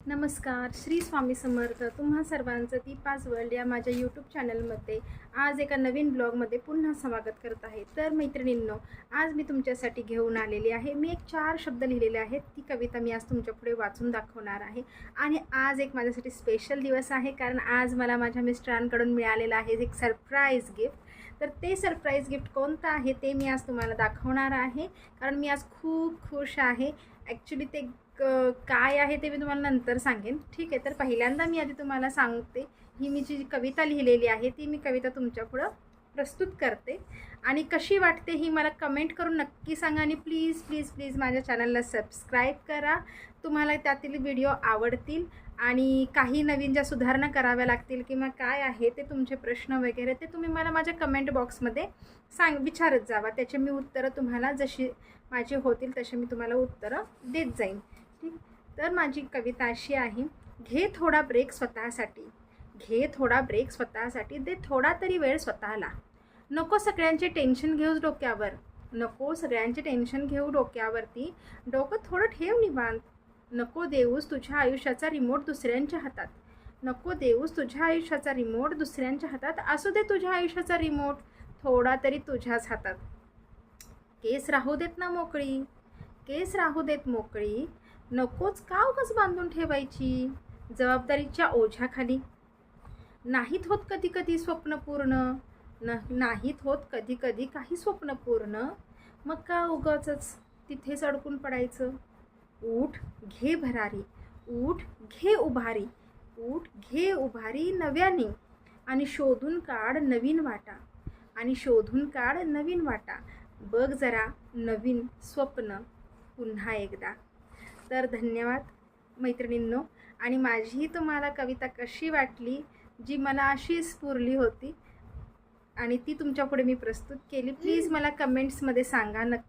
नमस्कार, श्री स्वामी समर्थ. तुम्हा सर्वांचं ती पाच वर्ल्ड या माझ्या यूट्यूब चॅनलमध्ये आज एका नवीन ब्लॉगमध्ये पुन्हा स्वागत करत आहे. तर मैत्रिणींनो, आज मी तुमच्यासाठी घेऊन आलेली आहे. मी एक 4 शब्द लिहिलेले आहेत. ती कविता मी आज तुमच्यापुढे वाचून दाखवणार आहे. आणि आज एक माझ्यासाठी स्पेशल दिवस आहे, कारण आज मला माझ्या मिस्टरांकडून मिळालेलं आहे एक सरप्राईज गिफ्ट. तर ते सरप्राईज गिफ्ट कोणतं आहे ते मी आज तुम्हाला दाखवणार आहे, कारण मी आज खूप खुश आहे. ॲक्च्युली ते काय आहे ते मी तुम्हाला नंतर सांगेन, ठीक आहे. तर पहिल्यांदा मी आधी तुम्हाला सांगते, ही मी जी कविता लिहिलेली आहे ती मी कविता तुमच्यापुढं प्रस्तुत करते, आणि कशी वाटते ही मला कमेंट करून नक्की सांगा. आणि प्लीज प्लीज प्लीज माझ्या चॅनलला सबस्क्राईब करा. तुम्हाला त्यातील व्हिडिओ आवडतील, आणि काही नवीन ज्या सुधारणा कराव्या लागतील किंवा काय आहे ते तुमचे प्रश्न वगैरे ते तुम्ही मला माझ्या कमेंट बॉक्समध्ये विचारत जावा. त्याचे मी उत्तरं तुम्हाला जशी माझी होतील तसे मी तुम्हाला उत्तरं देत जाईन, ठीक. तर माझी कविता अशी आहे: घे थोडा ब्रेक स्वतःसाठी, घे थोडा ब्रेक स्वतःसाठी, दे थोडा तरी वेळ स्वतःला. नको सगळ्यांचे टेन्शन घेऊच डोक्यावर, नको सगळ्यांचे टेन्शन घेऊ डोक्यावरती, डोकं थोडं ठेव निवांत. नको देऊस तुझ्या आयुष्याचा रिमोट दुसऱ्यांच्या हातात, नको देऊस तुझ्या आयुष्याचा रिमोट दुसऱ्यांच्या हातात, असू दे तुझ्या आयुष्याचा रिमोट थोडा तरी तुझ्याच हातात. केस राहू देत ना मोकळी, केस राहू देत मोकळी, नकोच का उगाच बांधून ठेवायची जबाबदारीच्या ओझ्याखाली. नाहीत होत कधी कधी स्वप्न पूर्ण, नाहीत होत कधी कधी काही स्वप्न पूर्ण, मग का उगाचच तिथेच अडकून पडायचं. उठ घे भरारी, उठ घे उभारी, उठ घे उभारी नव्याने, आणि शोधून काढ नवीन वाटा, आणि शोधून काढ नवीन वाटा. बघ जरा नवीन स्वप्न पुन्हा एकदा. तर धन्यवाद मैत्रिणींनो. आणि माझी तुम्हाला कविता कशी वाटली, जी मला अशी स्फुरली होती आणि ती तुमच्यापुढे मी प्रस्तुत केली, प्लीज मला कमेंट्समध्ये सांगा नक्की.